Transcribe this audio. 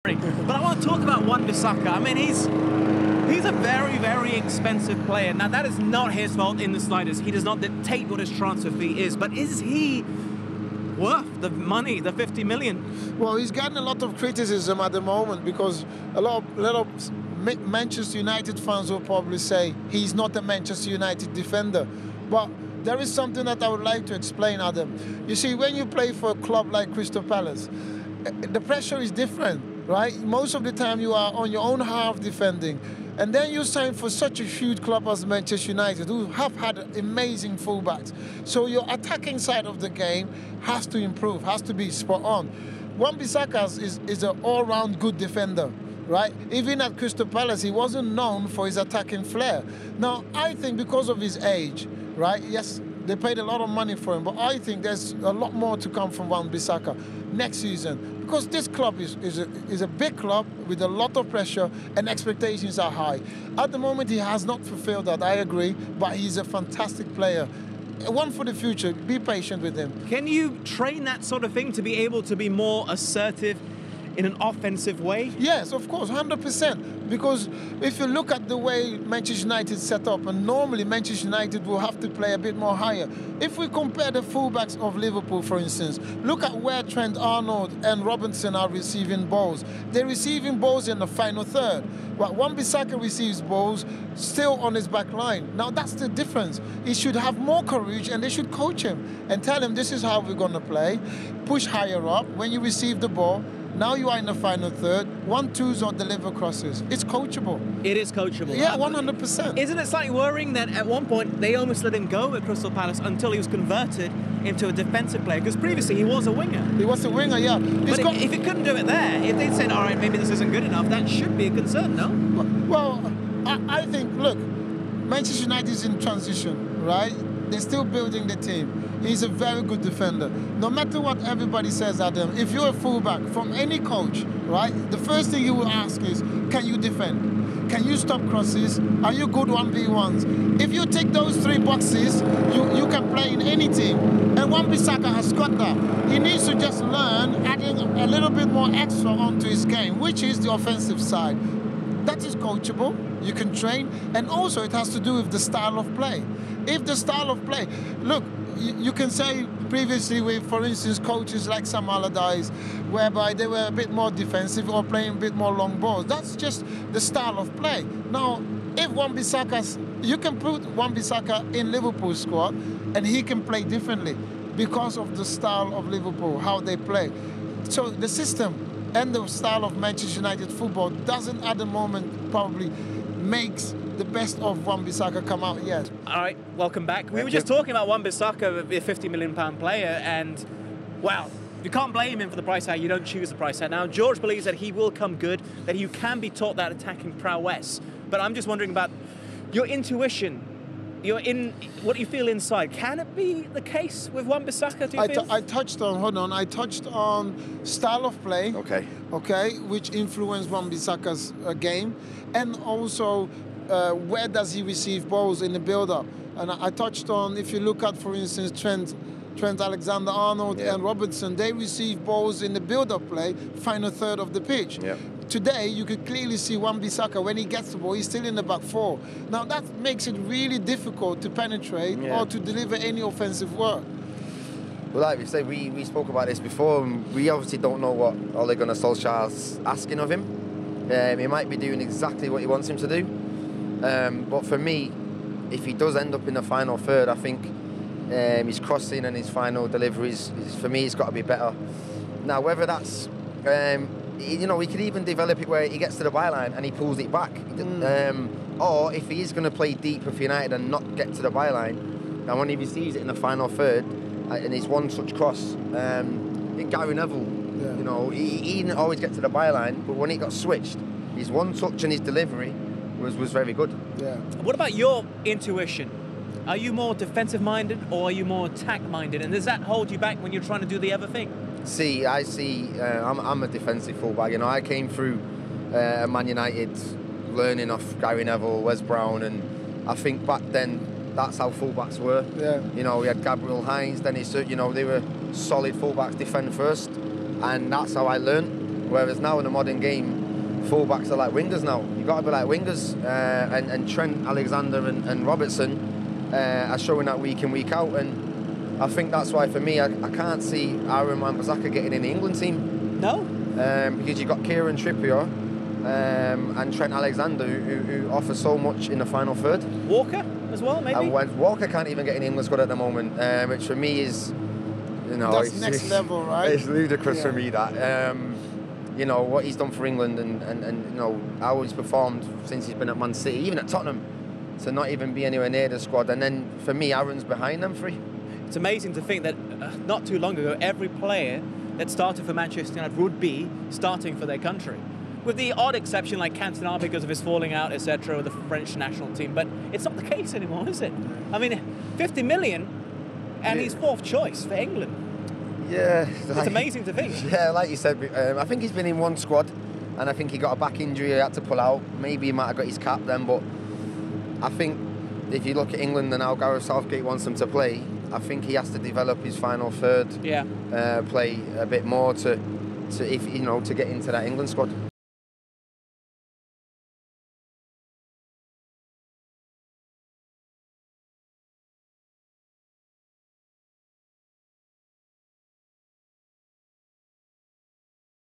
But I want to talk about Wan Bissaka. I mean, he's a very, very expensive player. Now, that is not his fault in the slightest. He does not dictate what his transfer fee is. But is he worth the money, the 50 million? Well, he's getting a lot of criticism at the moment because a lot of Manchester United fans will probably say he's not a Manchester United defender. But there is something that I would like to explain, Adam. You see, when you play for a club like Crystal Palace, the pressure is different, right? Most of the time you are on your own half defending. And then you sign for such a huge club as Manchester United, who have had amazing fullbacks. So your attacking side of the game has to improve, has to be spot on. Wan Bissaka is an all-round good defender, right? Even at Crystal Palace, he wasn't known for his attacking flair. Now, I think because of his age, right? Yes, they paid a lot of money for him, but I think there's a lot more to come from Wan Bissaka next season, because this club is a big club with a lot of pressure and expectations are high. At the moment, he has not fulfilled that, I agree, but he's a fantastic player. One for the future. Be patient with him. Can you train that sort of thing to be able to be more assertive in an offensive way? Yes, of course, 100%. Because if you look at the way Manchester United set up, and normally Manchester United will have to play a bit more higher. If we compare the fullbacks of Liverpool, for instance, look at where Trent Arnold and Robinson are receiving balls. They're receiving balls in the final third. But Wan Bissaka receives balls still on his back line. Now that's the difference. He should have more courage, and they should coach him and tell him this is how we're going to play. Push higher up when you receive the ball. Now you are in the final third. 1-2s or deliver crosses. It's coachable. It is coachable. Yeah, 100%. Isn't it slightly worrying that at one point they almost let him go at Crystal Palace until he was converted into a defensive player? Because previously he was a winger. He was a winger, yeah. But if he couldn't do it there, if they said, all right, maybe this isn't good enough, that should be a concern, no? Well, I think, look, Manchester United is in transition, right? They're still building the team. He's a very good defender. No matter what everybody says, Adam, if you're a fullback from any coach, right, the first thing you will ask is, can you defend? Can you stop crosses? Are you good 1v1s? If you tick those 3 boxes, you can play in any team. And Wan Bissaka has got that. He needs to just learn adding a little bit more extra onto his game, which is the offensive side. That is coachable. You can train. And also it has to do with the style of play. If the style of play, look, you can say previously with, for instance, coaches like Sam Allardyce, whereby they were a bit more defensive or playing a bit more long balls. That's just the style of play. Now, if Wan Bissaka, you can put Wan Bissaka in Liverpool's squad and he can play differently because of the style of Liverpool, how they play. So the system and the style of Manchester United football doesn't at the moment probably makes the best of Wan Bissaka come out yet. All right, welcome back. We were just talking about Wan Bissaka, a £50 million player, and, well, you can't blame him for the price tag. You don't choose the price tag. Now, George believes that he will come good, that he can be taught that attacking prowess. But I'm just wondering about your intuition. What you feel inside. Can it be the case with Wan Bissaka, do you feel? I touched on style of play. Okay, which influenced Wan Bissaka's game. And also, where does he receive balls in the build-up? And I touched on, if you look at, for instance, Trent Alexander-Arnold and Robertson, they receive balls in the build-up play, final third of the pitch. Yeah. Today, you could clearly see Wan Bissaka, when he gets the ball, he's still in the back 4. Now, that makes it really difficult to penetrate or to deliver any offensive work. Well, like we said, we spoke about this before, and we obviously don't know what Ole Gunnar Solskjaer's asking of him. He might be doing exactly what he wants him to do. But for me, if he does end up in the final third, I think his crossing and his final deliveries, for me, it's got to be better. Now, whether that's, you know, he could even develop it where he gets to the byline and he pulls it back. Or if he is going to play deeper for United and not get to the byline, and when he receives it in the final third, and it's one-touch cross, Gary Neville, you know, he didn't always get to the byline, but when he got switched, his one-touch and his delivery was very good. Yeah. What about your intuition? Are you more defensive-minded or are you more attack-minded? And does that hold you back when you're trying to do the other thing? I'm a defensive fullback. You know, I came through Man United learning off Gary Neville, Wes Brown, and I think back then that's how fullbacks were. Yeah. You know, we had Gabriel Hines, Dennis, you know, they were solid fullbacks, defend first, and that's how I learned. Whereas now in the modern game, fullbacks are like wingers now. You've got to be like wingers. And Trent Alexander and Robertson are showing that week in, week out. And I think that's why, for me, I can't see Aaron Wan Bissaka getting in the England team. No? Because you've got Kieran Trippier and Trent Alexander who offer so much in the final third. Walker as well, maybe? And Walker can't even get in the England squad at the moment, which for me is, you know, that's next level, right? It's ludicrous for me, that. You know, what he's done for England and you know, how he's performed since he's been at Man City, even at Tottenham, to not even be anywhere near the squad. And then, for me, Aaron's behind them three. It's amazing to think that not too long ago, every player that started for Manchester United would be starting for their country. With the odd exception like Cantona because of his falling out, etc., with the French national team. But it's not the case anymore, is it? I mean, 50 million and he's fourth choice for England. Yeah. It's amazing to think. Yeah, like you said, I think he's been in one squad and I think he got a back injury, he had to pull out. Maybe he might have got his cap then, but I think if you look at England and how Gareth Southgate wants them to play, I think he has to develop his final third play a bit more to if you know, to get into that England squad.